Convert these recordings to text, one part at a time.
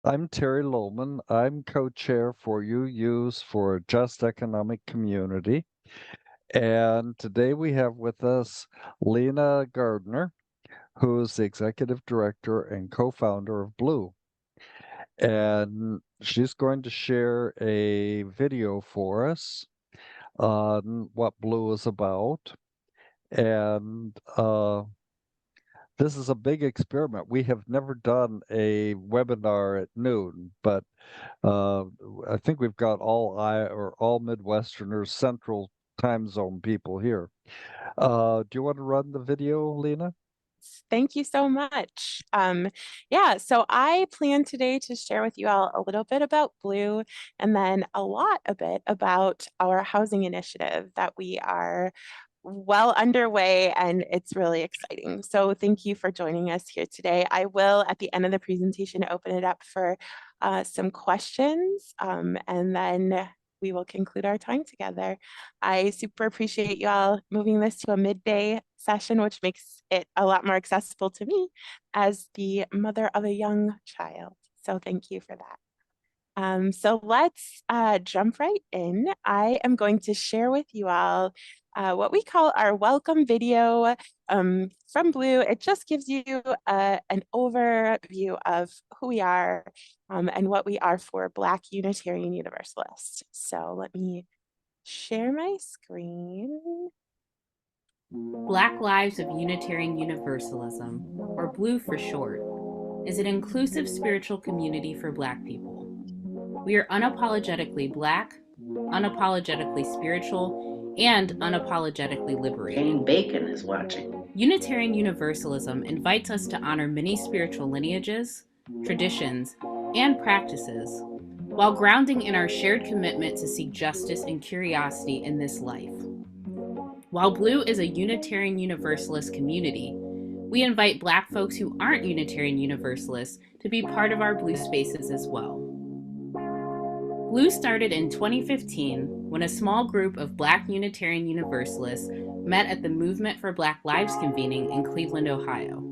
I'm Terry Lohman. I'm co-chair for UU's for a Just Economic Community. And today we have with us Lena Gardner, who's the executive director and co-founder of BLUU. And she's going to share a video for us on what BLUU is about. And this is a big experiment. We have never done a webinar at noon, but I think we've got all Midwesterners, Central Time Zone people here. Do you want to run the video, Lena? Thank you so much. Yeah, so I plan today to share with you all a little bit about BLUU and then a bit about our housing initiative that we are well underway, and it's really exciting. So thank you for joining us here today. I will, at the end of the presentation, open it up for some questions, and then we will conclude our time together. I super appreciate you all moving this to a midday session, which makes it a lot more accessible to me as the mother of a young child. So thank you for that. So let's jump right in. I am going to share with you all what we call our welcome video from BLUU. It just gives you an overview of who we are and what we are for Black Unitarian Universalist. So let me share my screen. Black Lives of Unitarian Universalism, or BLUU for short, is an inclusive spiritual community for Black people. We are unapologetically Black, unapologetically spiritual, and unapologetically liberated. Jane Bacon is watching. Unitarian Universalism invites us to honor many spiritual lineages, traditions, and practices, while grounding in our shared commitment to seek justice and curiosity in this life. While BLUU is a Unitarian Universalist community, we invite Black folks who aren't Unitarian Universalists to be part of our BLUU spaces as well. BLUU started in 2015 when a small group of Black Unitarian Universalists met at the Movement for Black Lives convening in Cleveland, Ohio.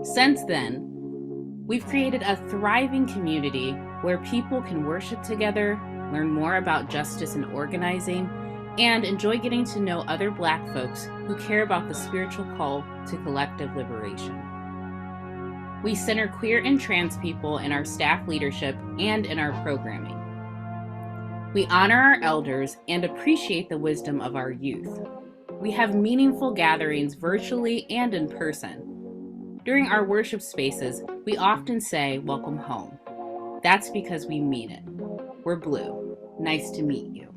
Since then, we've created a thriving community where people can worship together, learn more about justice and organizing, and enjoy getting to know other Black folks who care about the spiritual call to collective liberation. We center queer and trans people in our staff leadership and in our programming. We honor our elders and appreciate the wisdom of our youth. We have meaningful gatherings virtually and in person. During our worship spaces, we often say, "Welcome home." That's because we mean it. We're BLUU. Nice to meet you.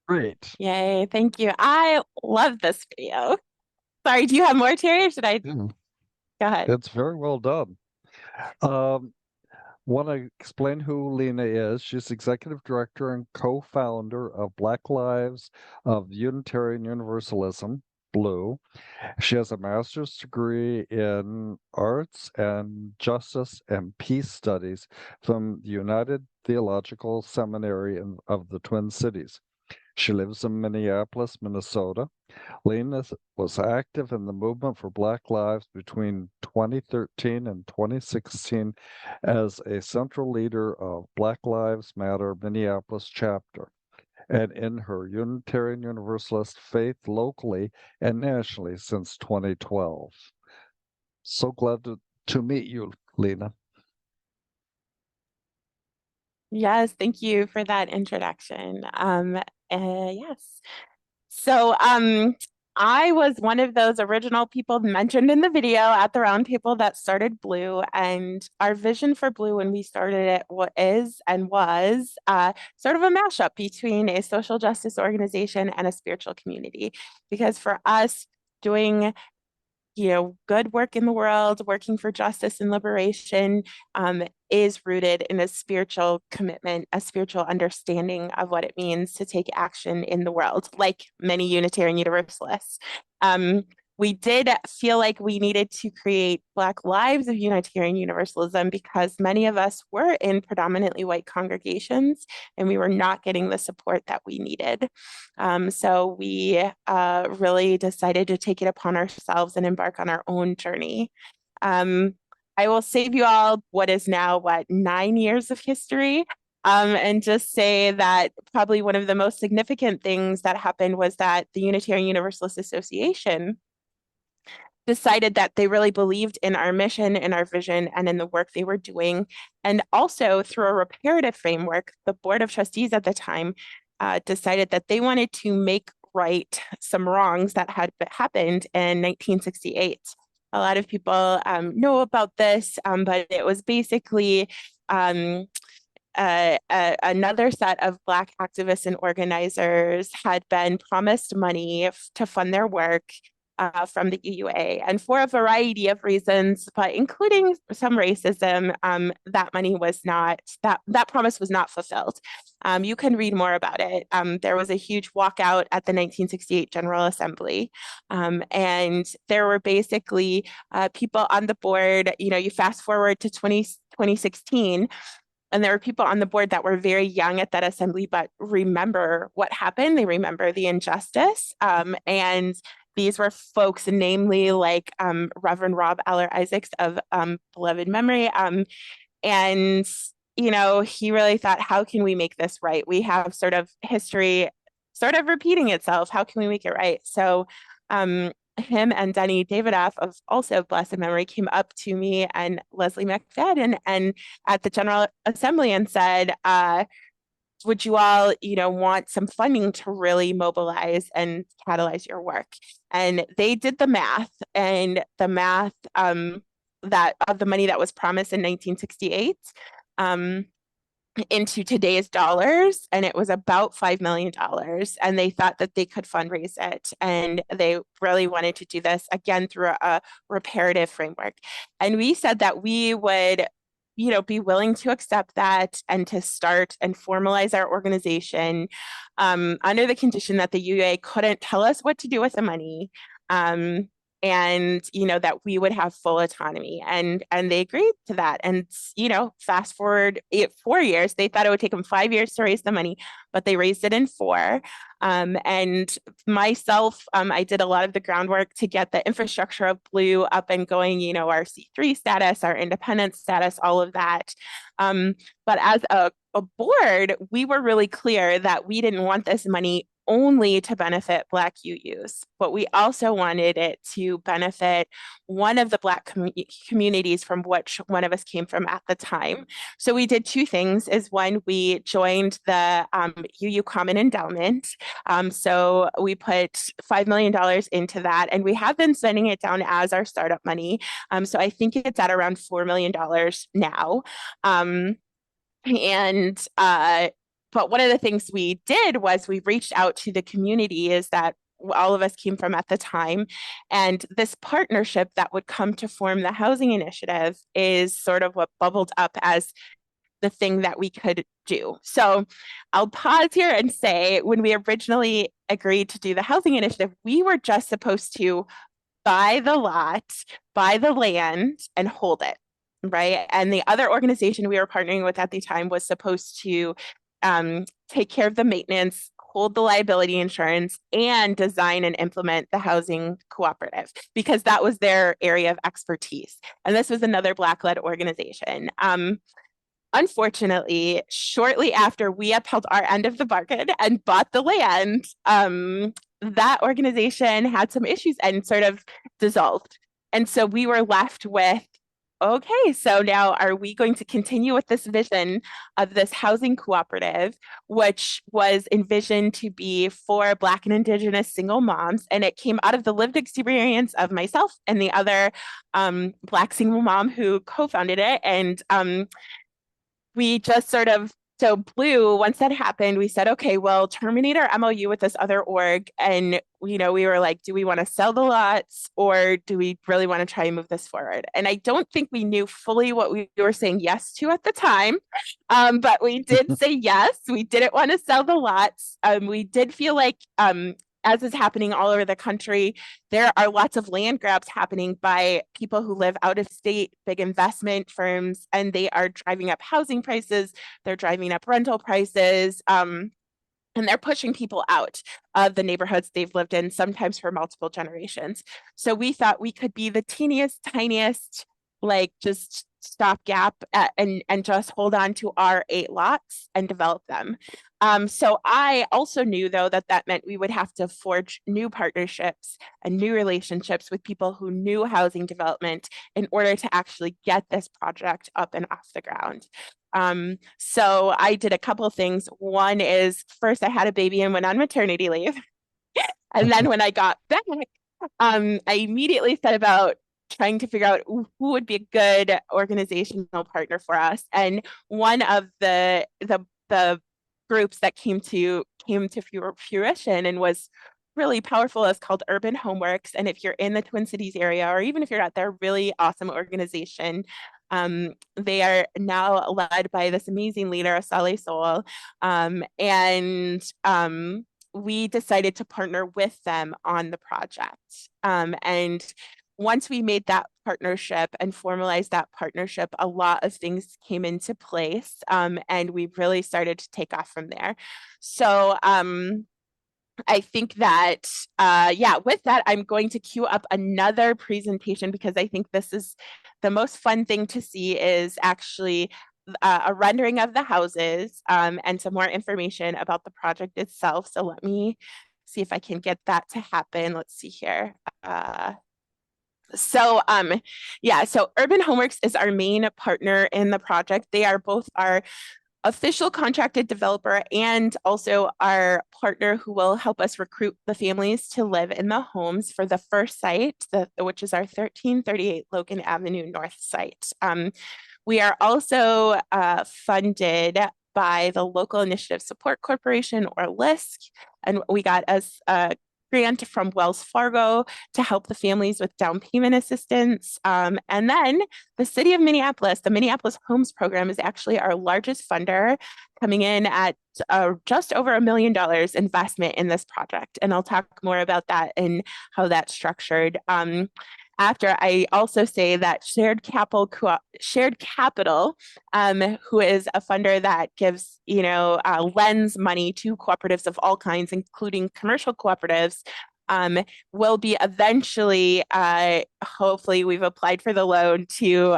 Great. Yay, thank you. I love this video. Sorry, do you have more, Terry, or should I go ahead? It's very well done. Want to explain who Lena is. She's executive director and co-founder of Black Lives of Unitarian Universalism, BLUU. She has a master's degree in arts and justice and peace studies from the United Theological Seminary of the Twin Cities. She lives in Minneapolis, Minnesota. Lena was active in the movement for Black Lives between 2013 and 2016 as a central leader of Black Lives Matter Minneapolis chapter, and in her Unitarian Universalist faith locally and nationally since 2012. So glad to meet you, Lena. Yes, thank you for that introduction. Yes. So I was one of those original people mentioned in the video at the roundtable that started BLUU, and our vision for BLUU when we started it was sort of a mashup between a social justice organization and a spiritual community. Because for us, doing good work in the world, working for justice and liberation is rooted in a spiritual commitment, a spiritual understanding of what it means to take action in the world, like many Unitarian Universalists. We did feel like we needed to create Black Lives of Unitarian Universalism because many of us were in predominantly white congregations and we were not getting the support that we needed. So we really decided to take it upon ourselves and embark on our own journey. I will save you all what is now, 9 years of history. And just say that probably one of the most significant things that happened was that the Unitarian Universalist Association decided that they really believed in our mission and our vision and in the work they were doing. And also through a reparative framework, the Board of Trustees at the time decided that they wanted to make right some wrongs that had happened in 1968. A lot of people know about this, but it was basically another set of Black activists and organizers had been promised money to fund their work from the UUA. And for a variety of reasons, but including some racism, that money was not, that promise was not fulfilled. You can read more about it. There was a huge walkout at the 1968 General Assembly. And there were basically people on the board, you fast forward to 2016, and there were people on the board that were very young at that assembly, but remember what happened. They remember the injustice. And these were folks, namely like Reverend Rob Eller Isaacs of beloved memory. And, he really thought, how can we make this right? We have sort of history sort of repeating itself. How can we make it right? So him and Denny Davidoff of also blessed memory came up to me and Leslie McFadden and at the General Assembly and said, would you all, want some funding to really mobilize and catalyze your work? And they did the math, and the math that of the money that was promised in 1968 into today's dollars, and it was about $5 million. And they thought that they could fundraise it. And they really wanted to do this again through a reparative framework. And we said that we would be willing to accept that and to start and formalize our organization under the condition that the UUA couldn't tell us what to do with the money. And that we would have full autonomy, and they agreed to that. And fast forward 4 years, they thought it would take them 5 years to raise the money, but they raised it in 4. And myself, I did a lot of the groundwork to get the infrastructure of BLUU up and going, our C3 status, our independent status, all of that. But as a board, we were really clear that we didn't want this money only to benefit Black UUs, but we also wanted it to benefit one of the Black communities from which one of us came from at the time. So we did 2 things. Is one, we joined the UU Common Endowment. So we put $5 million into that, and we have been sending it down as our startup money. So I think it's at around $4 million now. But one of the things we did was we reached out to the communities that all of us came from at the time. And this partnership that would come to form the housing initiative is sort of what bubbled up as the thing that we could do. So I'll pause here and say, when we originally agreed to do the housing initiative, we were just supposed to buy the lot, buy the land, and hold it, right? And the other organization we were partnering with at the time was supposed to take care of the maintenance, hold the liability insurance, and design and implement the housing cooperative, because that was their area of expertise. And this was another Black-led organization. Unfortunately, shortly after we upheld our end of the bargain and bought the land, that organization had some issues and sort of dissolved. And so we were left with, okay, so now are we going to continue with this vision of this housing cooperative, which was envisioned to be for Black and Indigenous single moms? And it came out of the lived experience of myself and the other Black single mom who co-founded it. And we just sort of, so BLUU, once that happened, we said, okay, well, terminate our MOU with this other org. And, we were like, do we want to sell the lots, or do we really want to try and move this forward? And I don't think we knew fully what we were saying yes to at the time. But we did say yes. We didn't want to sell the lots. We did feel like as is happening all over the country, there are lots of land grabs happening by people who live out of state, big investment firms, and they are driving up housing prices, they're driving up rental prices, and they're pushing people out of the neighborhoods they've lived in, sometimes for multiple generations. So we thought we could be the teeniest, tiniest, like just stopgap and just hold on to our 8 lots and develop them. So I also knew, though, that that meant we would have to forge new partnerships and new relationships with people who knew housing development in order to actually get this project up and off the ground. So I did a couple of things. One is, first I had a baby and went on maternity leave. And then when I got back, I immediately set about trying to figure out who would be a good organizational partner for us. And one of the groups that came to fruition and was really powerful is called Urban Homeworks. And if you're in the Twin Cities area, or even if you're not, they're a really awesome organization. They are now led by this amazing leader, Asale Soul. We decided to partner with them on the project. And once we made that partnership and formalized that partnership, a lot of things came into place, and we really started to take off from there. So I think that, with that, I'm going to queue up another presentation, because I think this is the most fun thing to see, is actually a rendering of the houses, and some more information about the project itself. So let me see if I can get that to happen. Let's see here. So Urban Homeworks is our main partner in the project. They are both our official contracted developer and also our partner who will help us recruit the families to live in the homes for the first site, which is our 1338 Logan Avenue North site. We are also funded by the Local Initiative Support Corporation, or LISC, and we got a grant from Wells Fargo to help the families with down payment assistance. And then the city of Minneapolis, the Minneapolis Homes Program, is actually our largest funder, coming in at just over $1 million investment in this project. And I'll talk more about that and how that's structured. After, I also say that Shared Capital, who is a funder that gives, lends money to cooperatives of all kinds, including commercial cooperatives, will be eventually, hopefully we've applied for the loan to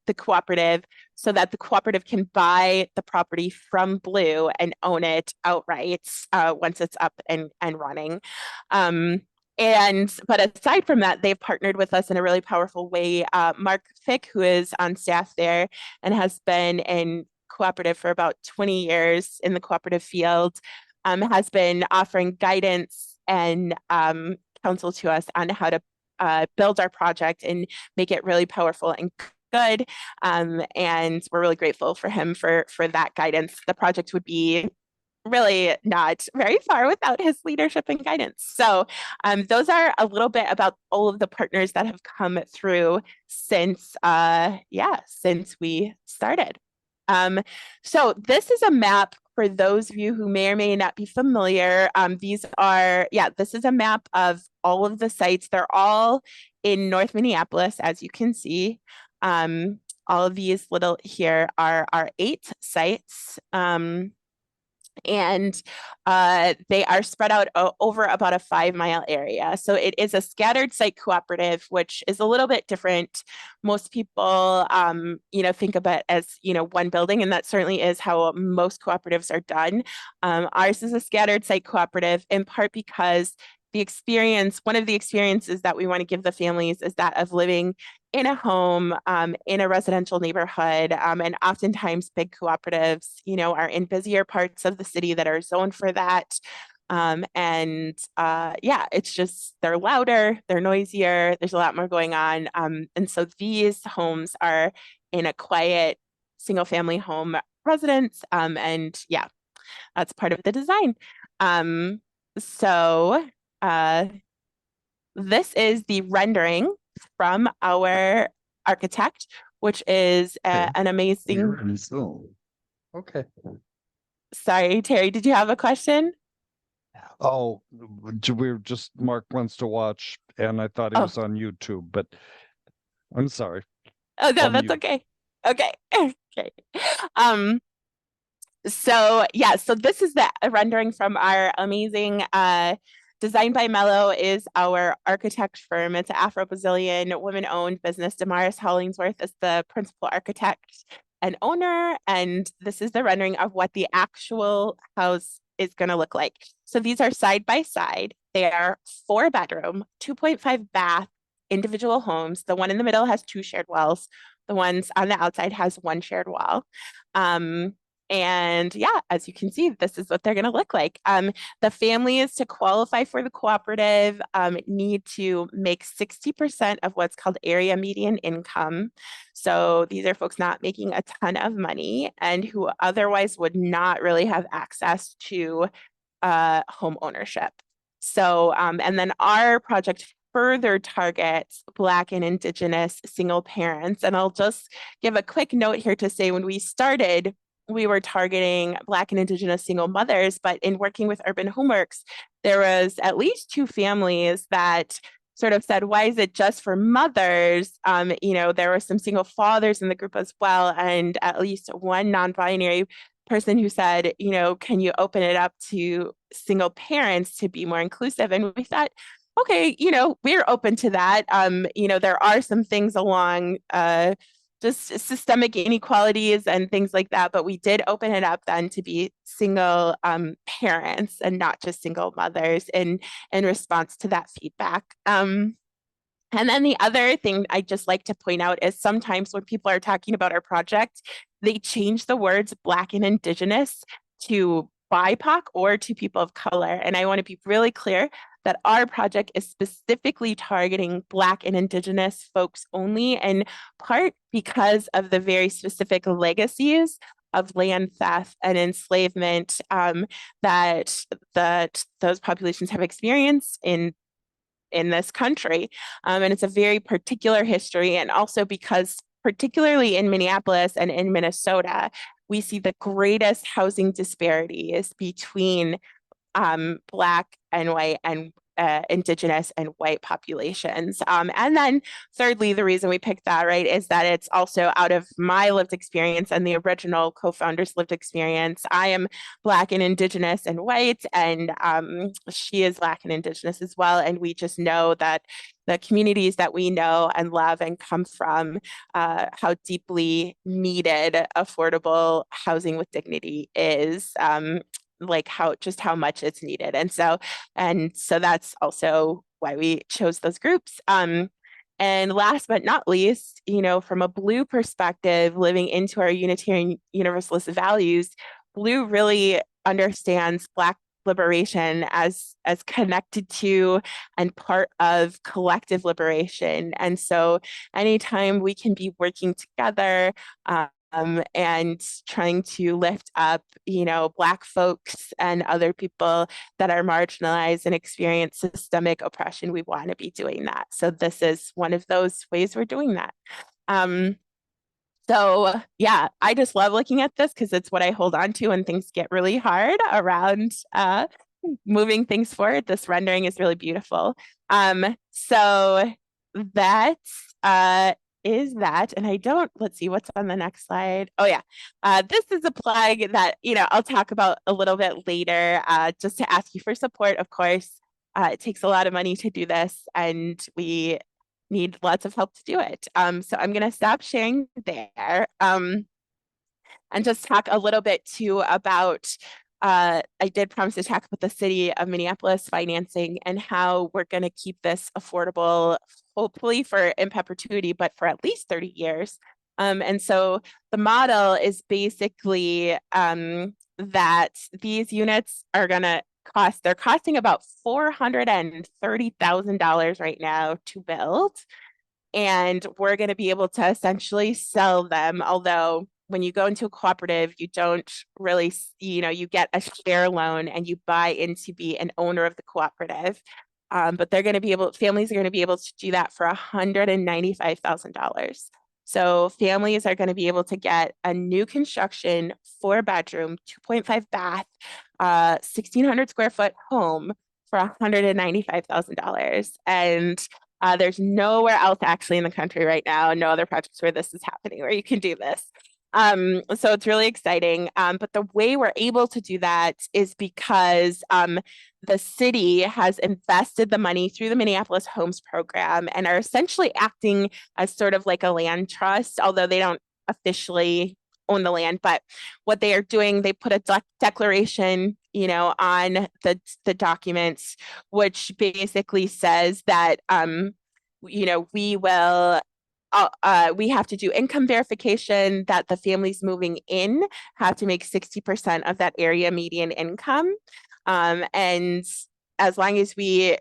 the cooperative, so that the cooperative can buy the property from BLUU and own it outright once it's up and running. But aside from that, they've partnered with us in a really powerful way. Mark Fick, who is on staff there and has been in cooperative for about 20 years in the cooperative field, has been offering guidance and counsel to us on how to build our project and make it really powerful and good. And we're really grateful for him for that guidance. The project would be really not very far without his leadership and guidance. So those are a little bit about all of the partners that have come through since we started. So this is a map for those of you who may or may not be familiar. This is a map of all of the sites. They're all in North Minneapolis, as you can see. All of these little here are our 8 sites. And they are spread out over about a 5-mile area. So it is a scattered site cooperative, which is a little bit different. Most people, think of it as, one building, and that certainly is how most cooperatives are done. Ours is a scattered site cooperative, in part because one of the experiences that we want to give the families is that of living in a home, in a residential neighborhood, and oftentimes big cooperatives, are in busier parts of the city that are zoned for that. It's just, they're louder, they're noisier, there's a lot more going on. And so these homes are in a quiet single family home residence. That's part of the design. This is the rendering from our architect, which is an amazing. Okay. Sorry, Terry, did you have a question? Oh, we were just Mark wants to watch, and I thought he Oh, was on YouTube, but I'm sorry. oh no, I'll that's mute. okay. Okay. Okay. Um, so yeah, so this is the rendering from our amazing Designed by Mello is our architect firm. It's an Afro-Brazilian women-owned business. Damaris Hollingsworth is the principal architect and owner, and this is the rendering of what the actual house is going to look like. So these are side by side. They are 4-bedroom, 2.5 bath individual homes. The one in the middle has 2 shared walls. The ones on the outside has 1 shared wall. And yeah, as you can see, this is what they're going to look like. The families to qualify for the cooperative need to make 60% of what's called area median income. So these are folks not making a ton of money and who otherwise would not really have access to home ownership. So, and then our project further targets Black and Indigenous single parents. And I'll just give a quick note here to say when we started, we were targeting Black and Indigenous single mothers, but in working with Urban Homeworks, there was at least 2 families that sort of said, why is it just for mothers? There were some single fathers in the group as well, and at least one non-binary person who said, can you open it up to single parents to be more inclusive? And we thought, okay, we're open to that. There are some things along just systemic inequalities and things like that. But we did open it up then to be single parents and not just single mothers in response to that feedback. And then the other thing I just like to point out is sometimes when people are talking about our project, they change the words Black and Indigenous to BIPOC or to people of color. And I want to be really clear that our project is specifically targeting Black and Indigenous folks only, in part because of the very specific legacies of land theft and enslavement that those populations have experienced in this country. And it's a very particular history. And also because particularly in Minneapolis and in Minnesota, we see the greatest housing disparities between Black and white and Indigenous and white populations. And then thirdly, the reason we picked that, right, is that it's also out of my lived experience and the original co-founder's lived experience. I am Black and Indigenous and white, and she is Black and Indigenous as well. And we just know that the communities that we know and love and come from, how deeply needed affordable housing with dignity is. Like how much it's needed. And so that's also why we chose those groups. And last but not least, from a BLUU perspective, living into our Unitarian Universalist values, BLUU really understands Black liberation as connected to and part of collective liberation. And so anytime we can be working together, and trying to lift up, Black folks and other people that are marginalized and experience systemic oppression, we want to be doing that. So this is one of those ways we're doing that. So yeah, I just love looking at this because it's what I hold on to when things get really hard around moving things forward. This rendering is really beautiful. So that's is that, and let's see what's on the next slide. Oh yeah, this is a plug that, I'll talk about a little bit later, just to ask you for support. Of course, it takes a lot of money to do this and we need lots of help to do it. So I'm gonna stop sharing there and just talk a little bit too about, I did promise to talk about the city of Minneapolis financing and how we're going to keep this affordable, hopefully for in perpetuity, but for at least 30 years. And so the model is basically that these units are going to they're costing about $430,000 right now to build. And we're going to be able to essentially sell them, although when you go into a cooperative, you don't really, you get a share loan and you buy in to be an owner of the cooperative. But families are going to be able to do that for $195,000. So families are going to be able to get a new construction, 4-bedroom, 2.5 bath, 1,600 square foot home for $195,000. And there's nowhere else actually in the country right now, no other projects where this is happening, where you can do this. So it's really exciting. But the way we're able to do that is because the city has invested the money through the Minneapolis Homes Program and are essentially acting as sort of like a land trust, although they don't officially own the land. But what they are doing, they put a declaration, on the documents, which basically says that, we will we have to do income verification, that the families moving in have to make 60% of that area median income. And as long as we,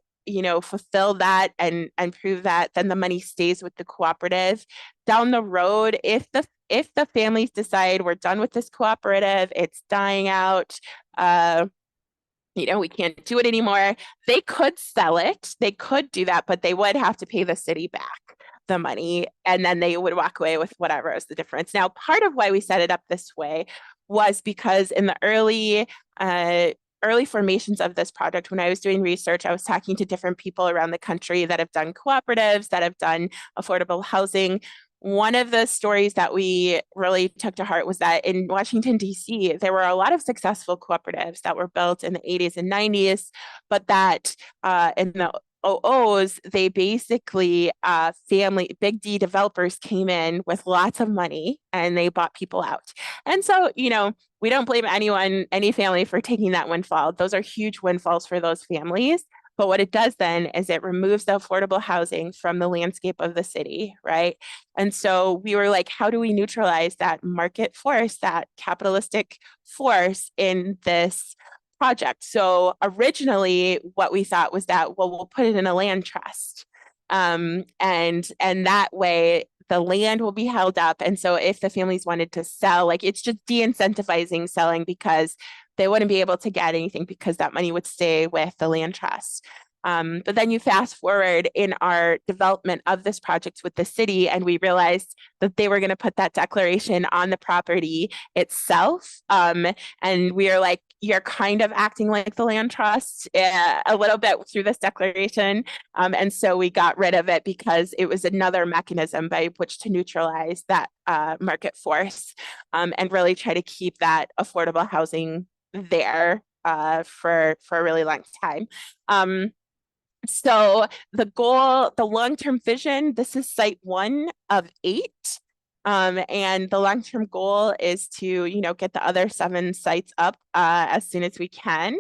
fulfill that and prove that, then the money stays with the cooperative. Down the road, if the families decide we're done with this cooperative, it's dying out, we can't do it anymore, they could sell it. They could do that, but they would have to pay the city back the money, and then they would walk away with whatever is the difference. Now, part of why we set it up this way was because in the early formations of this project, when I was doing research, I was talking to different people around the country that have done cooperatives, that have done affordable housing. One of the stories that we really took to heart was that in Washington, D.C., there were a lot of successful cooperatives that were built in the 80s and 90s, but that in the OOs, they basically, big D developers came in with lots of money and they bought people out. And so, we don't blame any family for taking that windfall. Those are huge windfalls for those families. But what it does then is it removes the affordable housing from the landscape of the city, right? And so we were like, how do we neutralize that market force, that capitalistic force in this project? So originally what we thought was that, well, we'll put it in a land trust. And that way the land will be held up. And so if the families wanted to sell, it's just de-incentivizing selling, because they wouldn't be able to get anything because that money would stay with the land trust. But then you fast forward in our development of this project with the city, and we realized that they were going to put that declaration on the property itself. And we are like, you're kind of acting like the land trust a little bit through this declaration. And so we got rid of it because it was another mechanism by which to neutralize that market force, and really try to keep that affordable housing there for a really long time. So the goal, the long-term vision, this is site 1 of 8. And the long-term goal is to, get the other 7 sites up as soon as we can.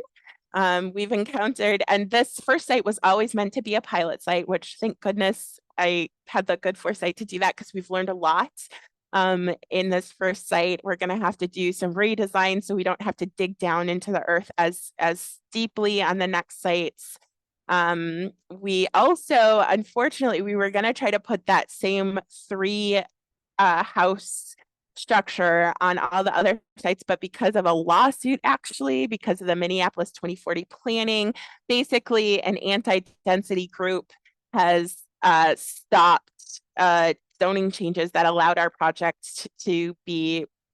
We've encountered, and this first site was always meant to be a pilot site, which thank goodness I had the good foresight to do that, because we've learned a lot. In this first site, we're going to have to do some redesign so we don't have to dig down into the earth as deeply on the next sites. We also, unfortunately, we were going to try to put that same 3 house structure on all the other sites, but because of a lawsuit, actually, because of the Minneapolis 2040 planning, basically an anti-density group has stopped zoning changes that allowed our project to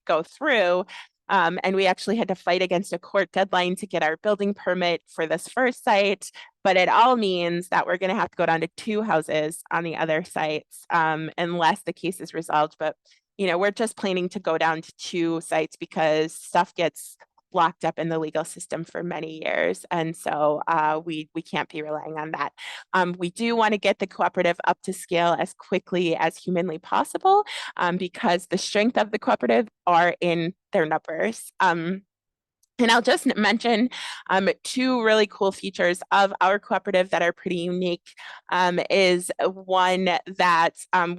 go through. And we actually had to fight against a court deadline to get our building permit for this first site. But it all means that we're going to have to go down to 2 houses on the other sites, unless the case is resolved. But, we're just planning to go down to 2 sites because stuff gets locked up in the legal system for many years. And so we can't be relying on that. We do want to get the cooperative up to scale as quickly as humanly possible, because the strength of the cooperative are in their numbers. And I'll just mention 2 really cool features of our cooperative that are pretty unique. Is one that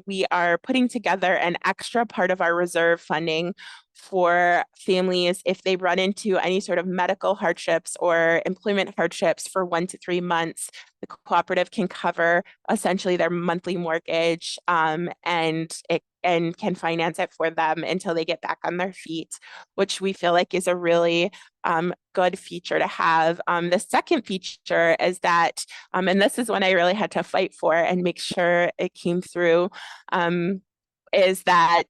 we are putting together an extra part of our reserve funding for families if they run into any sort of medical hardships or employment hardships for 1 to 3 months. The cooperative can cover essentially their monthly mortgage, and can finance it for them until they get back on their feet, which we feel like is a really good feature to have. The second feature is that, and this is one I really had to fight for and make sure it came through, is that,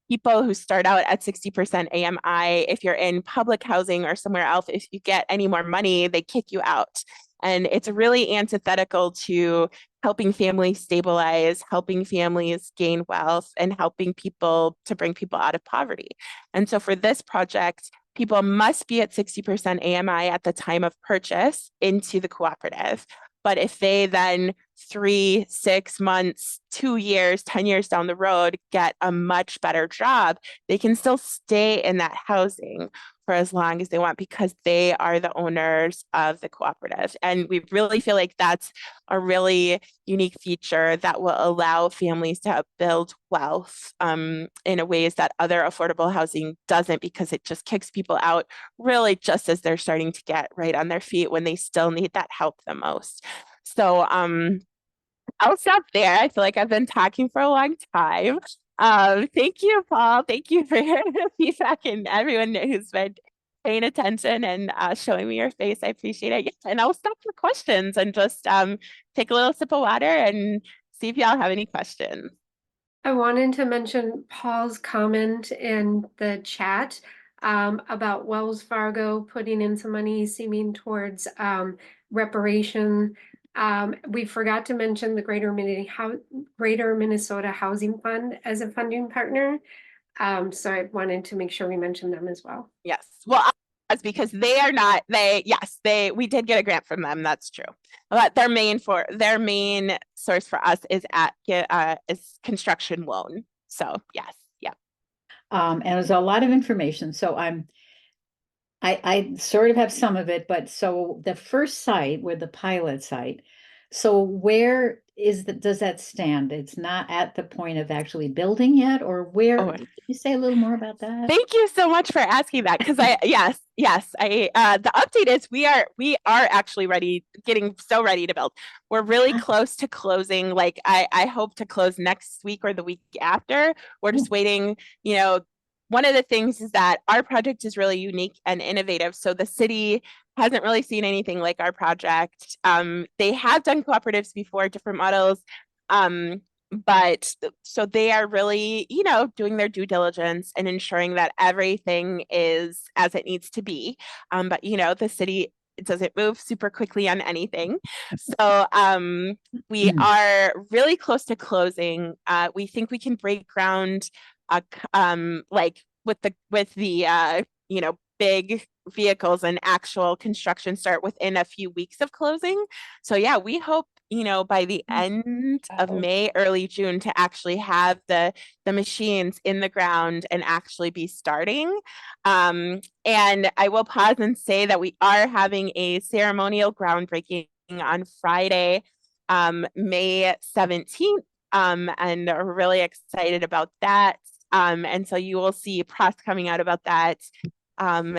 people who start out at 60% AMI, if you're in public housing or somewhere else, if you get any more money, they kick you out. And it's really antithetical to helping families stabilize, helping families gain wealth, and helping people to bring people out of poverty. And so for this project, people must be at 60% AMI at the time of purchase into the cooperative. But if they then 3, 6 months, 2 years, 10 years down the road get a much better job, they can still stay in that housing for as long as they want because they are the owners of the cooperative. And we really feel like that's a really unique feature that will allow families to build wealth in a ways that other affordable housing doesn't, because it just kicks people out really just as they're starting to get right on their feet when they still need that help the most. So I'll stop there. I feel like I've been talking for a long time. Thank you, Paul. Thank you for your feedback and everyone who's been paying attention and showing me your face. I appreciate it. Yeah, and I'll stop for questions and just take a little sip of water and see if y'all have any questions. I wanted to mention Paul's comment in the chat about Wells Fargo putting in some money seeming towards reparation. We forgot to mention the Greater Minnesota Housing Fund as a funding partner. So I wanted to make sure we mentioned them as well. Yes. Well, that's because they are not, we did get a grant from them. That's true. But their main source for us is is construction loan. So yes. Yeah. And it was a lot of information. So I sort of have some of it, but so the first site, where the pilot site, so where does that stand? It's not at the point of actually building yet, or where? Can you say a little more about that? Thank you so much for asking that, because the update is we are actually getting so ready to build. We're really close to closing. Like I hope to close next week or the week after. We're just waiting, one of the things is that our project is really unique and innovative. So the city hasn't really seen anything like our project. They have done cooperatives before, different models. But so they are really, doing their due diligence and ensuring that everything is as it needs to be. But, the city, it doesn't move super quickly on anything. So we are really close to closing. We think we can break ground like with the big vehicles and actual construction start within a few weeks of closing. So yeah, we hope by the end of May, early June, to actually have the machines in the ground and actually be starting. And I will pause and say that we are having a ceremonial groundbreaking on Friday, May 17th, and are really excited about that. And so you will see press coming out about that. So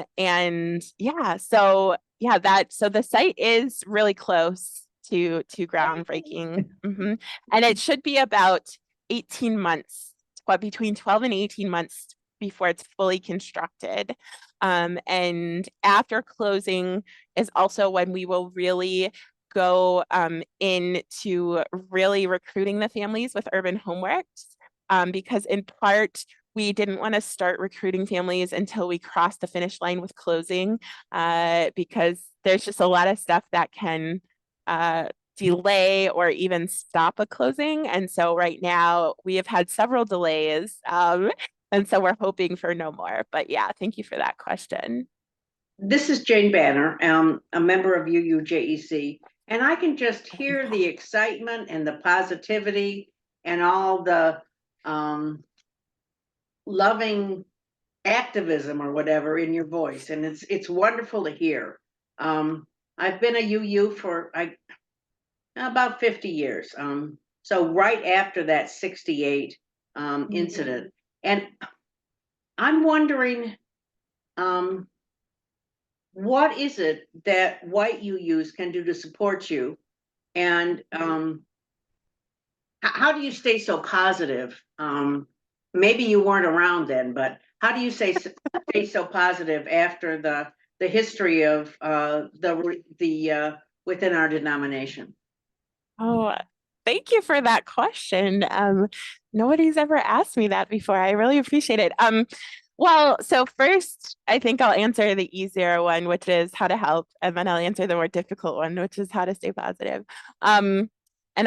the site is really close to groundbreaking. And it should be about 18 months, between 12 and 18 months before it's fully constructed. And after closing is also when we will really go into really recruiting the families with urban homeworks, because in part, we didn't want to start recruiting families until we crossed the finish line with closing, because there's just a lot of stuff that can delay or even stop a closing. And so right now we have had several delays, and so we're hoping for no more. But yeah, thank you for that question. This is Jane Banner, a member of UUJEC, and I can just hear the excitement and the positivity and all the loving activism or whatever in your voice, and it's wonderful to hear. I've been a UU for about 50 years, so right after that 68 incident, and I'm wondering, what is it that white UUs can do to support you, and how do you stay so positive? Maybe you weren't around then, but how do you stay so positive after the history of the within our denomination? Oh, Thank you for that question. Nobody's ever asked me that before. I really appreciate it. Well, so first, I think I'll answer the easier one, which is how to help, and then I'll answer the more difficult one, which is how to stay positive. And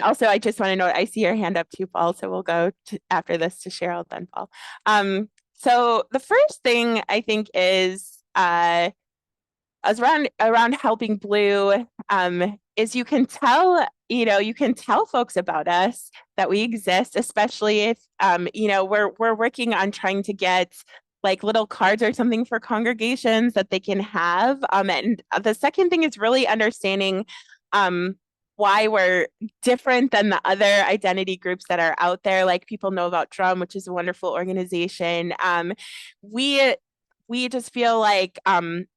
also, I just want to note, I see your hand up too, Paul, so we'll go after this to Cheryl, then Paul. So the first thing I think is around helping BLUU, is you can tell folks about us, that we exist, especially if we're working on trying to get like little cards or something for congregations that they can have. And the second thing is really understanding why we're different than the other identity groups that are out there. Like, people know about Drum, which is a wonderful organization. We just feel like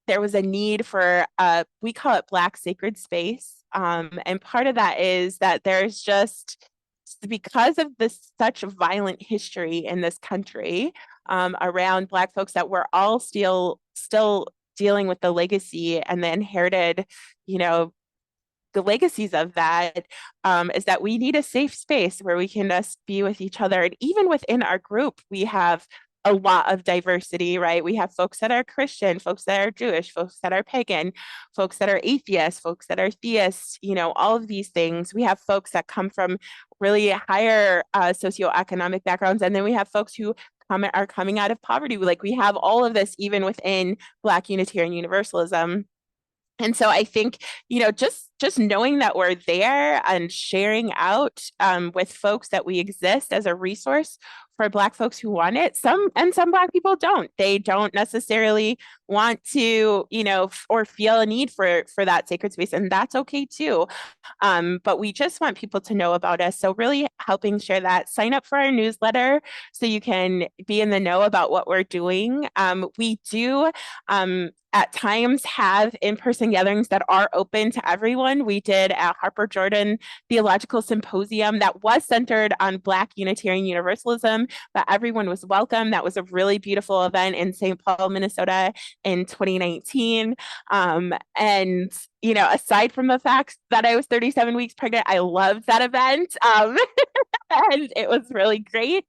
there was a need for we call it Black sacred space. And part of that is that there's just, because of such violent history in this country around Black folks, that we're all still dealing with the legacy and the inherited, the legacies of that, is that we need a safe space where we can just be with each other. And even within our group, we have a lot of diversity, right? We have folks that are Christian, folks that are Jewish, folks that are pagan, folks that are atheists, folks that are theists, all of these things. We have folks that come from really higher socioeconomic backgrounds. And then we have folks who are coming out of poverty. Like, we have all of this even within Black Unitarian Universalism. And so I think, just knowing that we're there and sharing out with folks that we exist as a resource for Black folks who want it. Some Black people don't. They don't necessarily want to, or feel a need for that sacred space, and that's okay too. But we just want people to know about us. So really helping share that. Sign up for our newsletter so you can be in the know about what we're doing. We do at times have in-person gatherings that are open to everyone. We did a Harper Jordan Theological Symposium that was centered on Black Unitarian Universalism, but everyone was welcome. That was a really beautiful event in St. Paul, Minnesota in 2019. And, aside from the fact that I was 37 weeks pregnant, I loved that event. And it was really great.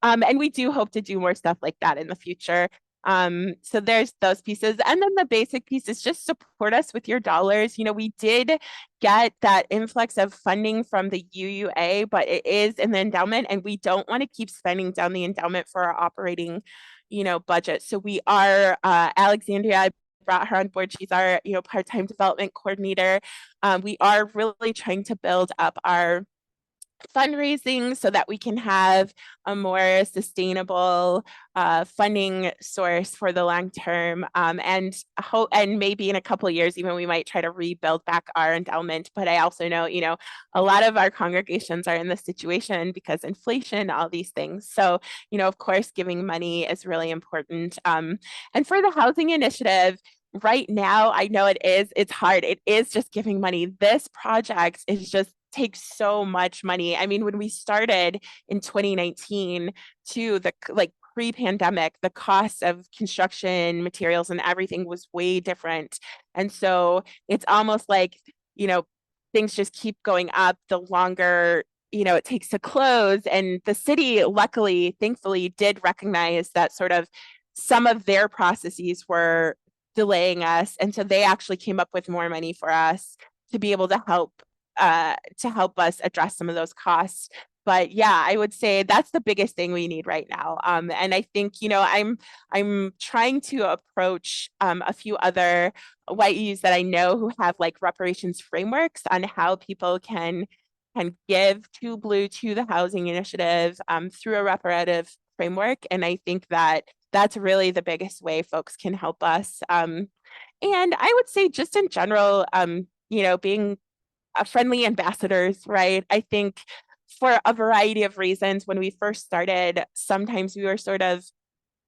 And we do hope to do more stuff like that in the future. So there's those pieces. And then the basic piece is just support us with your dollars. We did get that influx of funding from the UUA, but it is in the endowment, and we don't want to keep spending down the endowment for our operating, budget. So we are, Alexandria, I brought her on board. She's our, part-time development coordinator. We are really trying to build up our fundraising so that we can have a more sustainable funding source for the long term, and maybe in a couple of years even we might try to rebuild back our endowment. But I also know a lot of our congregations are in this situation because inflation, all these things. So of course giving money is really important. And for the housing initiative, right now, I know it's hard. It is just giving money. This project is just takes so much money. I mean, when we started in 2019 to the pre-pandemic, the cost of construction materials and everything was way different. And so it's almost like, things just keep going up the longer it takes to close. And the city, luckily, thankfully, did recognize that sort of some of their processes were delaying us. And so they actually came up with more money for us to be able to help us address some of those costs. But yeah, I would say that's the biggest thing we need right now. And I think, I'm trying to approach a few other YEUs that I know who have like reparations frameworks on how people can give to BLUU, to the housing initiative, through a reparative framework. And I think that's really the biggest way folks can help us. And I would say just in general, being friendly ambassadors, right? I think for a variety of reasons, when we first started, sometimes we were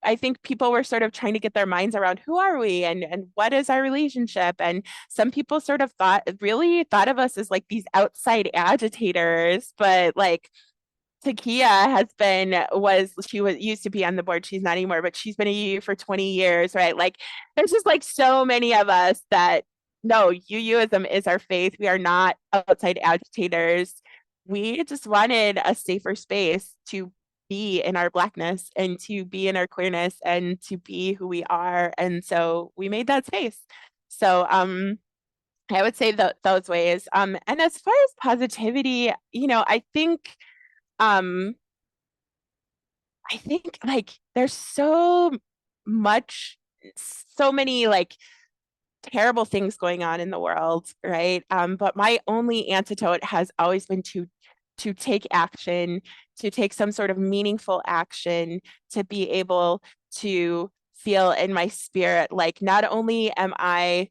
I think people were sort of trying to get their minds around who are we and what is our relationship. And some people sort of really thought of us as like these outside agitators, but like Takia used to be on the board. She's not anymore, but she's been a UU for 20 years, right? Like there's just like so many of us that no, UUism is our faith. We are not outside agitators. we just wanted a safer space to be in our Blackness and to be in our queerness and to be who we are. And so we made that space. So I would say those ways. And as far as positivity, I think like there's so many like terrible things going on in the world, right? But my only antidote has always been to take action, to take some sort of meaningful action, to be able to feel in my spirit, like not only am I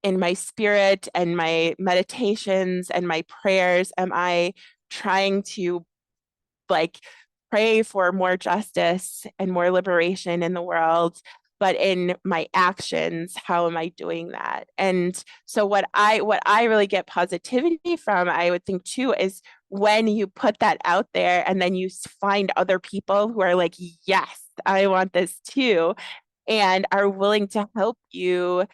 in my spirit and my meditations and my prayers, am I trying to like pray for more justice and more liberation in the world, but in my actions, how am I doing that? And so what I really get positivity from, I would think too, is when you put that out there and then you find other people who are like, yes, I want this too, and are willing to help you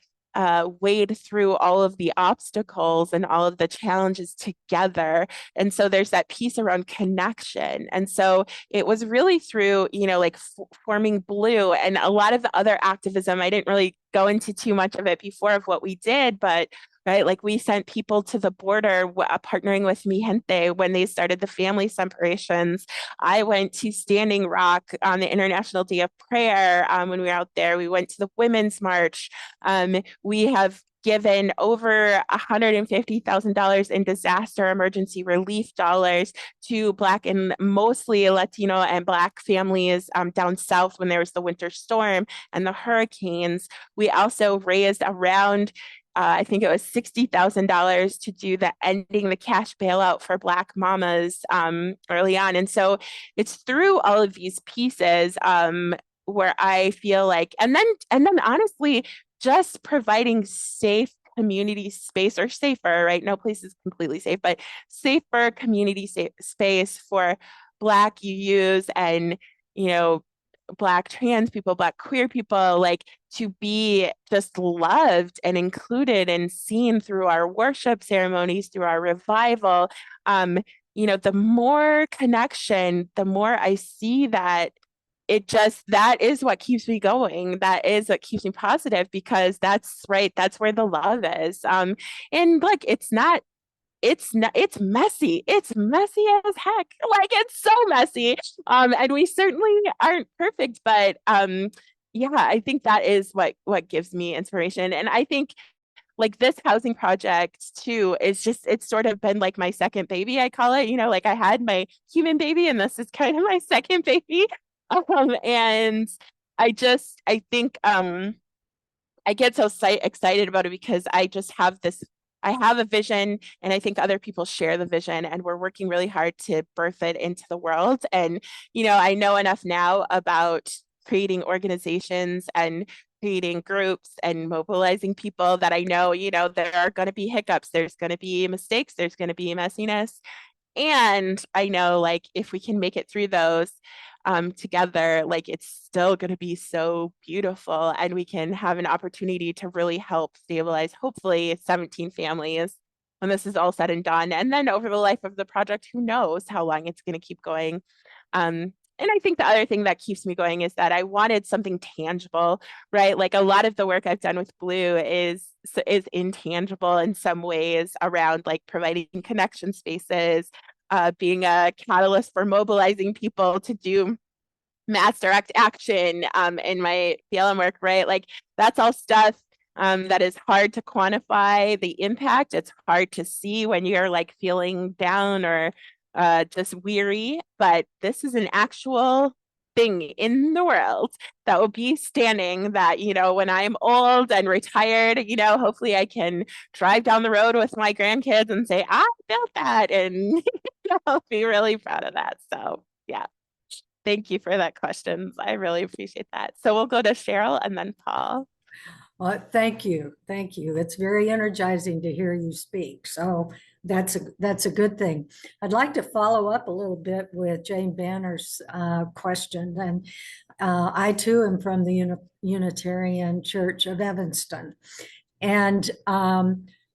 wade through all of the obstacles and all of the challenges together. And so there's that piece around connection. And so it was really through, like forming BLUU and a lot of the other activism. I didn't really go into too much of it before of what we did, but right, like we sent people to the border, partnering with Mi Gente when they started the family separations. I went to Standing Rock on the International Day of Prayer when we were out there. We went to the Women's March. We have given over $150,000 in disaster emergency relief dollars to Black and mostly Latino and Black families down south when there was the winter storm and the hurricanes. We also raised around I think it was $60,000 to do the ending the cash bailout for Black mamas early on. And so it's through all of these pieces where I feel like, and then honestly, just providing safe community space, or safer, right? No place is completely safe, but safer community space for Black UUs and, Black trans people, Black queer people, like to be just loved and included and seen through our worship ceremonies, through our revival. The more connection, the more I see that that is what keeps me going. That is what keeps me positive, because that's right. That's where the love is. And look, it's messy. It's messy as heck. Like it's so messy. And we certainly aren't perfect, but yeah, I think that is what gives me inspiration. And I think like this housing project too it's sort of been like my second baby, I call it. Like I had my human baby and this is kind of my second baby. And I think I get so excited about it because I have a vision, and I think other people share the vision, and we're working really hard to birth it into the world. And, I know enough now about creating organizations and creating groups and mobilizing people that I know, there are going to be hiccups, there's going to be mistakes, there's going to be messiness. And I know, like, if we can make it through those together, like, it's still going to be so beautiful, and we can have an opportunity to really help stabilize, hopefully, 17 families when this is all said and done. And then over the life of the project, who knows how long it's going to keep going. And I think the other thing that keeps me going is that I wanted something tangible, right? Like a lot of the work I've done with BLUU is intangible in some ways, around like providing connection spaces, being a catalyst for mobilizing people to do mass direct action in my BLM work, right? Like that's all stuff that is hard to quantify the impact. It's hard to see when you're like feeling down or just weary, but this is an actual thing in the world that will be standing, that, when I'm old and retired, hopefully I can drive down the road with my grandkids and say, I built that, and I'll be really proud of that. So yeah, thank you for that question. I really appreciate that. So we'll go to Cheryl and then Paul. Well, thank you. Thank you. It's very energizing to hear you speak. So that's a good thing. I'd like to follow up a little bit with Jane Banner's question. And I too am from the Unitarian Church of Evanston. And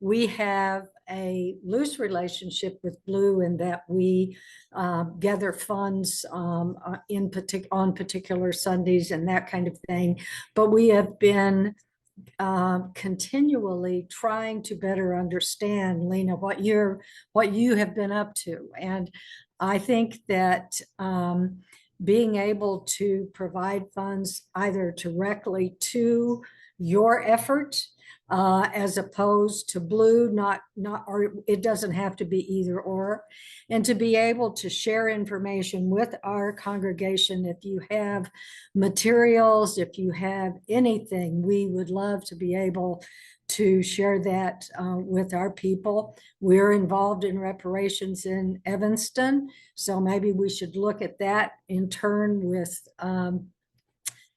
we have a loose relationship with BLUU in that we gather funds on particular Sundays and that kind of thing. But we have been continually trying to better understand, Lena, what you have been up to. And I think that being able to provide funds either directly to your effort as opposed to BLUU, or it doesn't have to be either or, and to be able to share information with our congregation. If you have materials, if you have anything, we would love to be able to share that with our people. We're involved in reparations in Evanston, so maybe we should look at that in turn with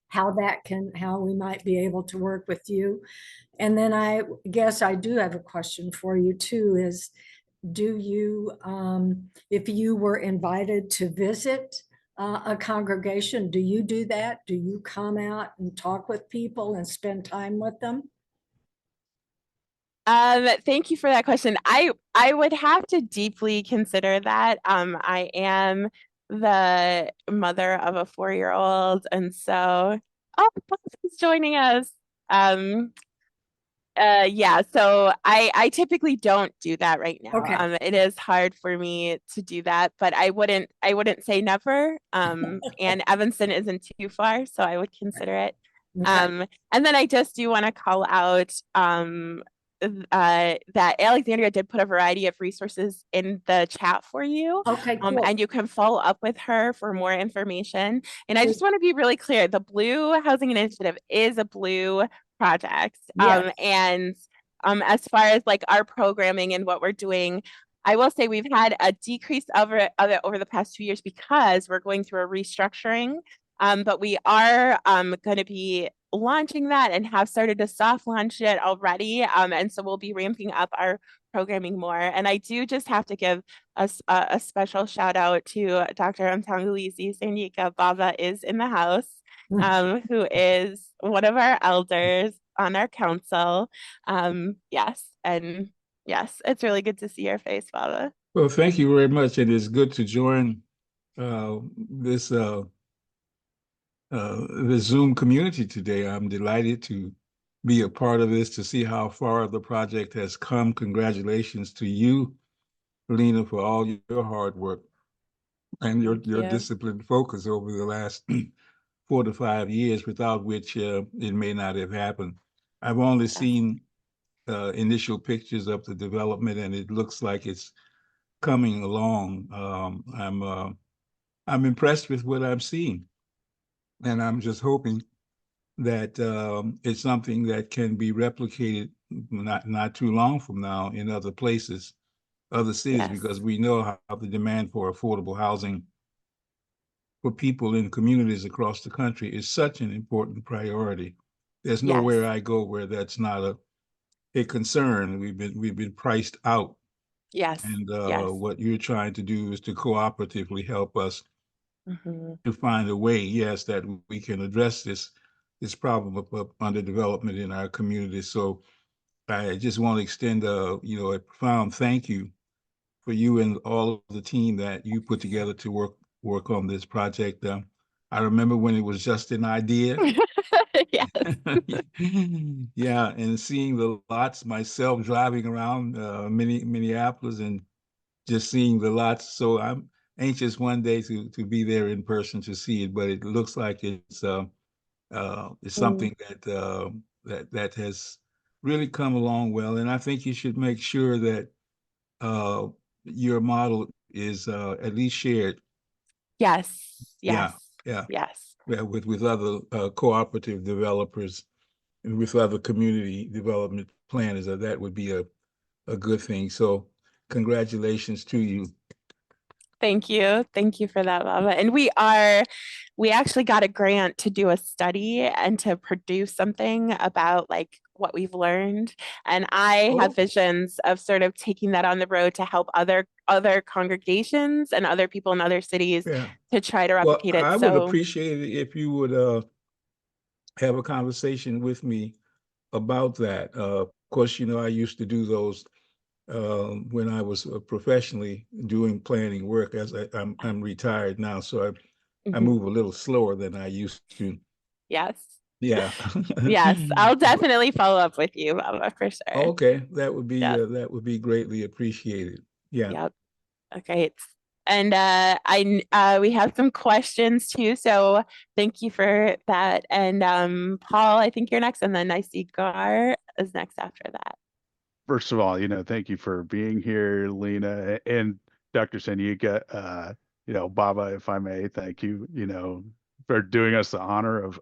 how we might be able to work with you. And then I guess I do have a question for you too, is do you, if you were invited to visit a congregation, do you do that? Do you come out and talk with people and spend time with them? Thank you for that question. I would have to deeply consider that. I am the mother of a 4-year-old, and so he's joining us. Yeah, so I typically don't do that right now. Okay. It is hard for me to do that, but I wouldn't say never. And Evanston isn't too far, so I would consider it. Okay. And then I just do want to call out that Alexandria did put a variety of resources in the chat for you. Okay, cool. And you can follow up with her for more information. And I just want to be really clear, the BLUU Housing Initiative is a BLUU project. Yes. And as far as like our programming and what we're doing, I will say we've had a decrease of it over the past 2 years because we're going through a restructuring. But we are going to be launching that and have started to soft launch it already. And so we'll be ramping up our programming more. And I do just have to give a special shout out to Dr. Mtangulizi Sanyika. Baba is in the house, who is one of our elders on our council. Yes, and yes, it's really good to see your face, Baba. Well, thank you very much. It is good to join this Zoom community today. I'm delighted to be a part of this, to see how far the project has come. Congratulations to you, Lena, for all your hard work and your disciplined focus over the last 4 to 5 years, without which it may not have happened. I've only seen initial pictures of the development, and it looks like it's coming along. I'm impressed with what I'm seeing, and I'm just hoping that it's something that can be replicated not too long from now in other places, other cities, because we know how the demand for affordable housing for people in communities across the country is such an important priority. There's nowhere I go where that's not a concern. We've been priced out. Yes. And what you're trying to do is to cooperatively help us to find a way, that we can address this problem of underdevelopment in our community. So I just want to extend a profound thank you for you and all of the team that you put together to work on this project. I remember when it was just an idea. Yeah, and seeing the lots myself, driving around Minneapolis and just seeing the lots. So I'm anxious one day to be there in person to see it. But it looks like it's something that has really come along well. And I think you should make sure that your model is at least shared. Yes. Yeah. With other cooperative developers and with other community development planners. That would be a good thing. So congratulations to you. Thank you. Thank you for that, Baba. And we actually got a grant to do a study and to produce something about like what we've learned. And I have visions of sort of taking that on the road to help other congregations and other people in other cities to try to replicate it. I would appreciate it if you would have a conversation with me about that. course, I used to do those when I was professionally doing planning work. As I'm retired now, so I move a little slower than I used to. Yes. Yeah. Yes, I'll definitely follow up with you, Baba, for sure. Okay, that would be Yes. that would be greatly appreciated. Yeah. Yep. Okay. And we have some questions too, so thank you for that. And Paul, I think you're next, and then I see Gar is next after that. First of all, thank you for being here, Lena, and Dr. Senyika. Baba, if I may, thank you, for doing us the honor of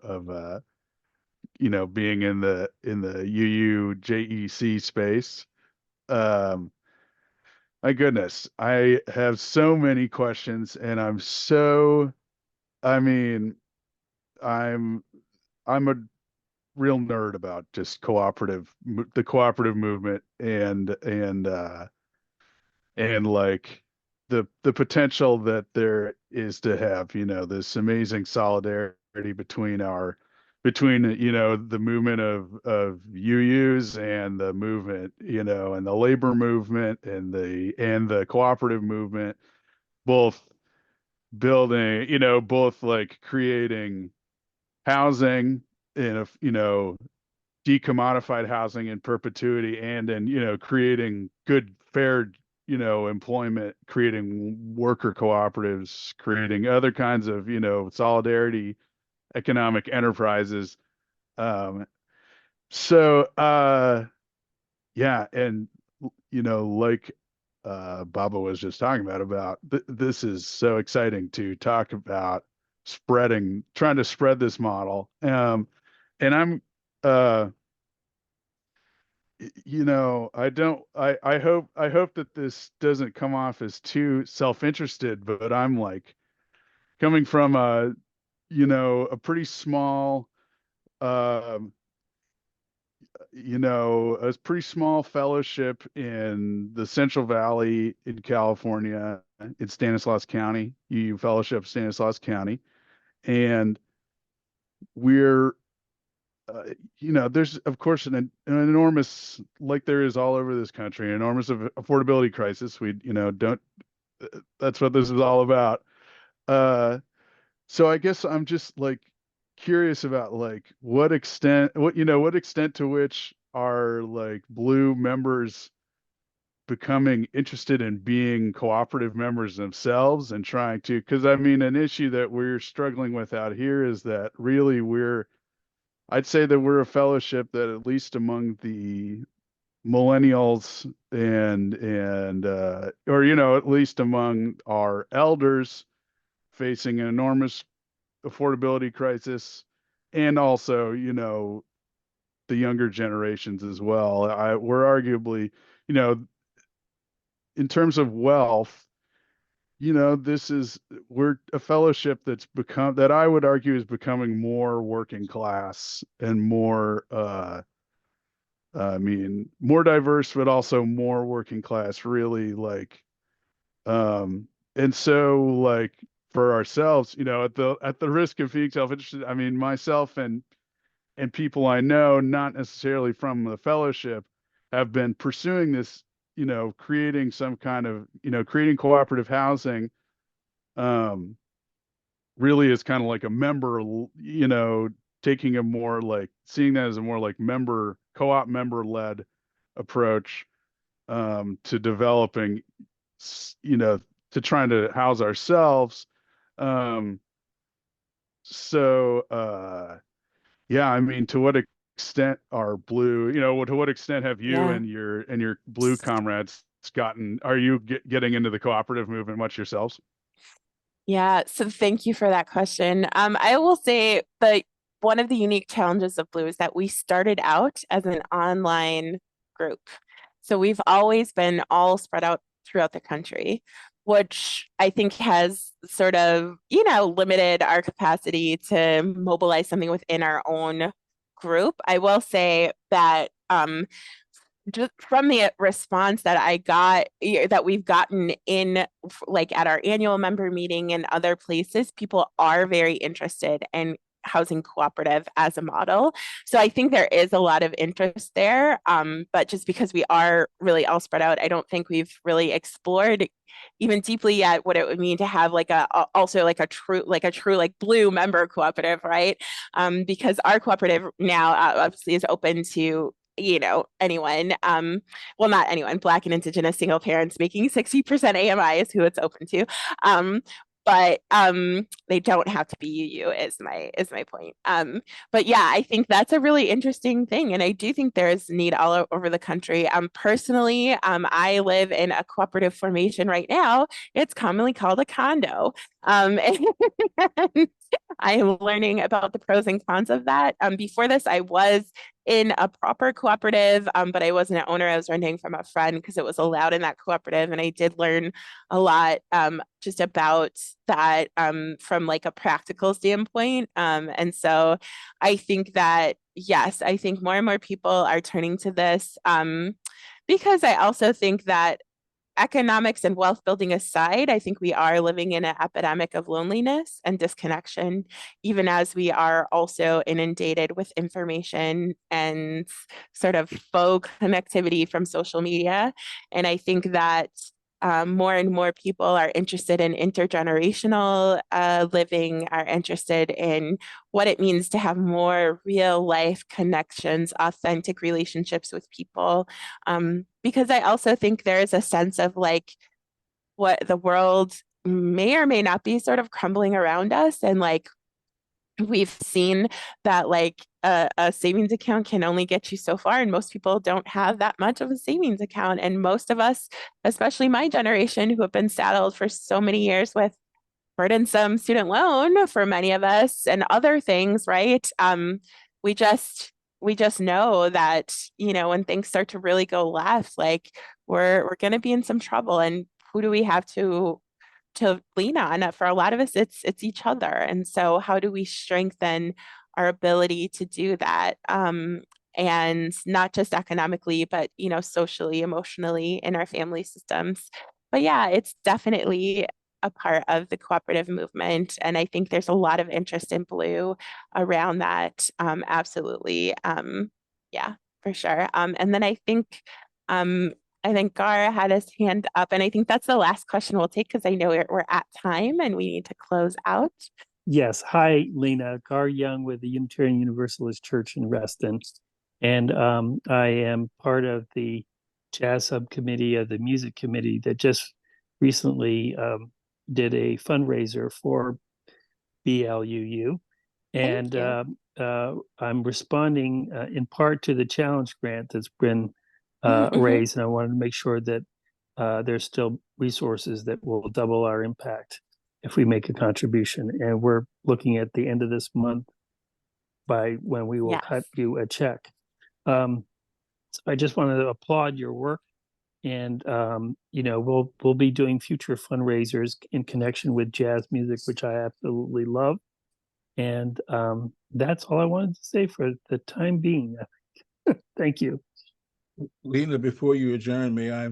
being in the UUJEC space. My goodness, I have so many questions, and I'm a real nerd about just the cooperative movement and like the potential that there is to have, this amazing solidarity between the movement of UUs and the movement, and the labor movement and the cooperative movement, both both like creating housing in decommodified housing in perpetuity, and then creating good, fair employment, creating worker cooperatives, creating other kinds of solidarity economic enterprises. Yeah, and like Baba was just talking about this is so exciting to talk about trying to spread this model. And I'm I hope that this doesn't come off as too self-interested, but I'm like coming from a pretty small a pretty small fellowship in the Central Valley in California, in Stanislaus County, UU Fellowship, Stanislaus County. And we're, there's, of course, an enormous, like there is all over this country, an enormous affordability crisis. That's what this is all about. So I guess I'm just like curious about like what extent to which are like BLUU members becoming interested in being cooperative members themselves and trying to, because an issue that we're struggling with out here is that really I'd say that we're a fellowship that, at least among the millennials or at least among our elders, facing an enormous affordability crisis, and also the younger generations as well. We're arguably, in terms of wealth, we're a fellowship that I would argue is becoming more working class and more more diverse, but also more working class, really, like and so, like, for ourselves, at the risk of being self-interested, myself and people I know, not necessarily from the fellowship, have been pursuing this, creating some kind of, creating cooperative housing, really is kind of like a member, taking a more like, seeing that as a more like co-op member-led approach, to developing, to trying to house ourselves. Yeah, to what extent are BLUU, to what extent have you and your BLUU comrades are you getting into the cooperative movement much yourselves? Yeah, so thank you for that question. I will say that one of the unique challenges of BLUU is that we started out as an online group. So we've always been all spread out throughout the country, which I think has sort of, limited our capacity to mobilize something within our own group. I will say that just from the response that I got, that we've gotten in, like at our annual member meeting and other places, people are very interested and housing cooperative as a model. So I think there is a lot of interest there. But just because we are really all spread out, I don't think we've really explored even deeply yet what it would mean to have like also like a true like BLUU member cooperative, right? Because our cooperative now obviously is open to anyone, well, not anyone, Black and Indigenous single parents making 60% AMI is who it's open to. But they don't have to be UU is my point. But yeah, I think that's a really interesting thing. And I do think there's need all over the country. Personally, I live in a cooperative formation right now. It's commonly called a condo. And I am learning about the pros and cons of that. Before this, I was in a proper cooperative, but I wasn't an owner. I was renting from a friend because it was allowed in that cooperative. And I did learn a lot just about that from like a practical standpoint. And so I think that, yes, I think more and more people are turning to this because I also think that economics and wealth building aside, I think we are living in an epidemic of loneliness and disconnection, even as we are also inundated with information and sort of faux connectivity from social media. And I think that more and more people are interested in intergenerational living, are interested in what it means to have more real life connections, authentic relationships with people. Because I also think there is a sense of like what the world may or may not be sort of crumbling around us. And like we've seen that like a savings account can only get you so far, and most people don't have that much of a savings account. And most of us, especially my generation, who have been saddled for so many years with burdensome student loan for many of us and other things, right? We just know that, when things start to really go left, like we're going to be in some trouble. And who do we have to lean on? For a lot of us, it's each other. And so how do we strengthen our ability to do that? And not just economically, but, socially, emotionally in our family systems. But yeah, it's definitely a part of the cooperative movement. And I think there's a lot of interest in BLUU around that. Absolutely. Yeah, for sure. And then I think Gar had his hand up, and I think that's the last question we'll take because I know we're at time and we need to close out. Yes. Hi, Lena. Gar Young with the Unitarian Universalist Church in Reston. And I am part of the jazz subcommittee of the music committee that just recently did a fundraiser for BLUU. And I'm responding in part to the challenge grant that's been raised. And I wanted to make sure that there's still resources that will double our impact if we make a contribution. And we're looking at the end of this month by when we will cut you a check. So I just wanted to applaud your work. And, we'll be doing future fundraisers in connection with jazz music, which I absolutely love. And that's all I wanted to say for the time being. Thank you. Lena, before you adjourn, may I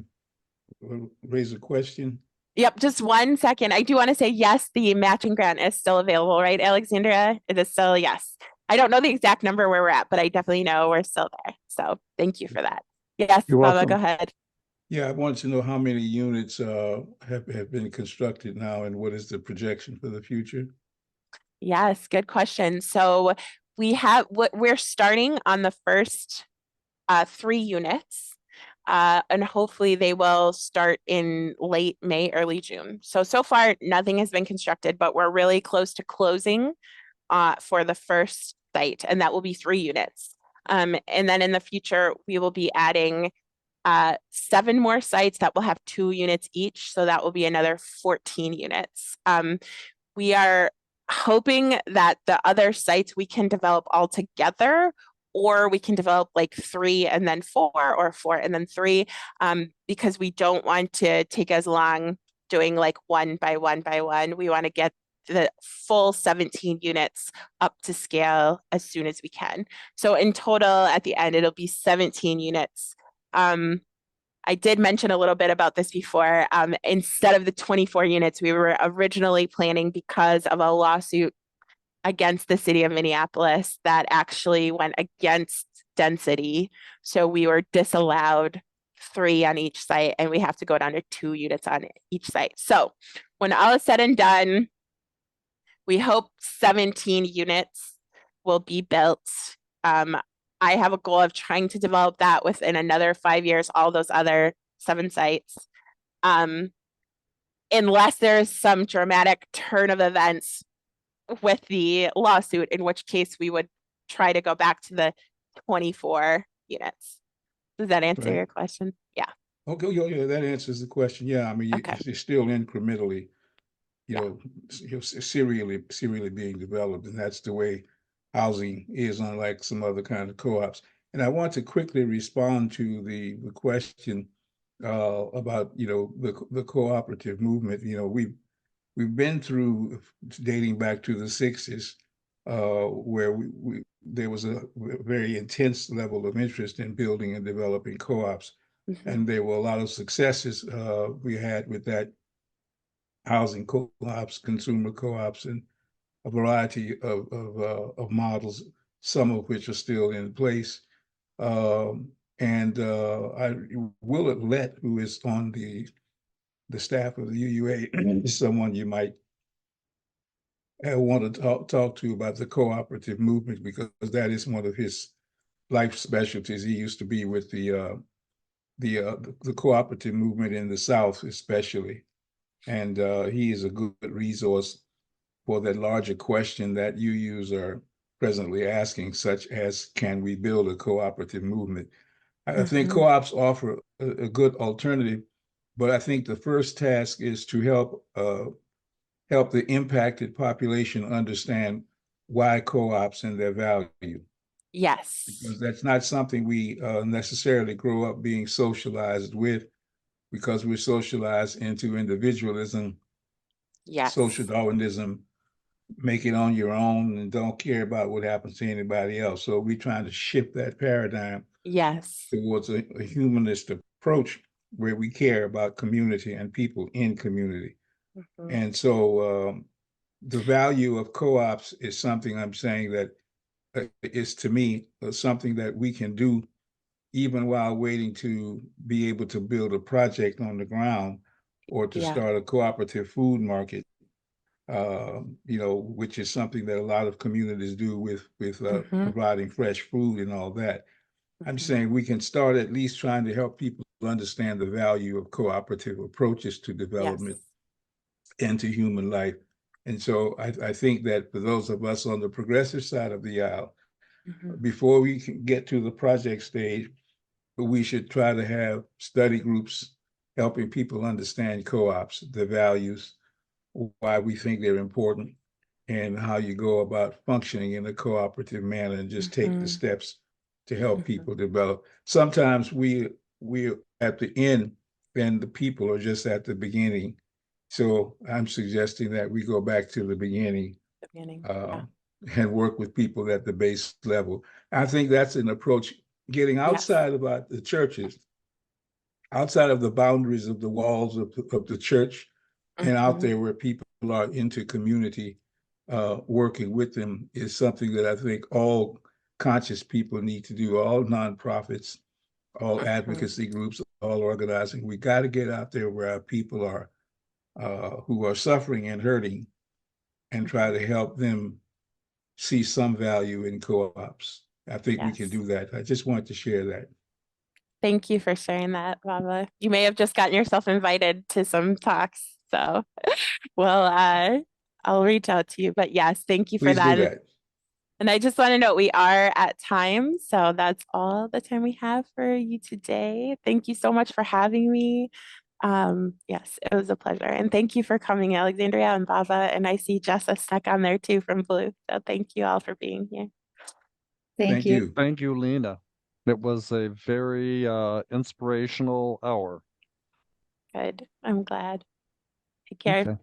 raise a question? Yep, just 1 second. I do want to say, yes, the matching grant is still available, right, Alexandria? It is still, yes. I don't know the exact number where we're at, but I definitely know we're still there. So thank you for that. Yes, You're Baba, welcome. go ahead. Yeah, I wanted to know how many units have been constructed now, and what is the projection for the future? Yes, good question. So we're starting on the first 3 units. And hopefully they will start in late May, early June. So far, nothing has been constructed, but we're really close to closing for the first site, and that will be 3 units. And then in the future, we will be adding 7 more sites that will have 2 units each. So that will be another 14 units. We are hoping that the other sites we can develop all together, or we can develop like 3 and then 4, or 4 and then 3, because we don't want to take as long doing like 1 by 1 by 1. We want to get the full 17 units up to scale as soon as we can. So in total, at the end, it'll be 17 units. I did mention a little bit about this before. Instead of the 24 units we were originally planning because of a lawsuit against the city of Minneapolis that actually went against density. So we were disallowed 3 on each site, and we have to go down to 2 units on each site. So when all is said and done, we hope 17 units will be built. I have a goal of trying to develop that within another 5 years, all those other 7 sites. Unless there's some dramatic turn of events with the lawsuit, in which case we would try to go back to the 24 units. Does that answer Right. your question? Yeah. Okay, yeah, that answers the question. Yeah, I mean, Okay. it's still incrementally, Yeah. serially being developed, and that's the way housing is, unlike some other kind of co-ops. And I want to quickly respond to the question about the cooperative movement. We've been through, dating back to the 60s, where there was a very intense level of interest in building and developing co-ops. Mhm. And there were a lot of successes we had with that, housing co-ops, consumer co-ops, and a variety of models, some of which are still in place. Willard Lett, who is on the staff of the UUA, is someone you might want to talk to about the cooperative movement, because that is one of his life specialties. He used to be with the cooperative movement in the South, especially, and he is a good resource for that larger question that UUs are presently asking, such as, can we build a cooperative movement? I think co-ops offer a good alternative, but I think the first task is to help the impacted population understand why co-ops and their value. Yes. Because that's not something we necessarily grow up being socialized with, because we're socialized into individualism, Yes. social Darwinism, make it on your own and don't care about what happens to anybody else. So we're trying to shift that paradigm Yes. towards a humanist approach where we care about community and people in community. And so the value of co-ops is something I'm saying that is, to me, something that we can do even while waiting to be able to build a project on the ground or to start a cooperative food market, which is something that a lot of communities do with providing fresh food and all that. I'm saying we can start at least trying to help people understand the value of cooperative approaches to development and to human life. And so I think that for those of us on the progressive side of the aisle, before we can get to the project stage, we should try to have study groups helping people understand co-ops, the values, why we think they're important, and how you go about functioning in a cooperative manner, and just take the steps to help people develop. Sometimes we're at the end and the people are just at the beginning. So I'm suggesting that we go back to the beginning, and work with people at the base level. I think that's an approach, getting outside about the churches, outside of the boundaries of the walls of the church, and out there where people are into community, working with them, is something that I think all conscious people need to do, all nonprofits, all advocacy groups, all organizing. We got to get out there where our people are, who are suffering and hurting, and try to help them see some value in co-ops. I think we can do that. I just wanted to share that. Thank you for sharing that, Baba. You may have just gotten yourself invited to some talks. So, well, I'll reach out to you. But yes, thank you for Please that. do that. And I just want to note we are at time. So that's all the time we have for you today. Thank you so much for having me. Yes, it was a pleasure. And thank you for coming, Alexandria and Baba. And I see Jessa stuck on there too from BLUU. So thank you all for being here. Thank you. Thank you, Lena. It was a very inspirational hour. Good. I'm glad. Take care. Okay.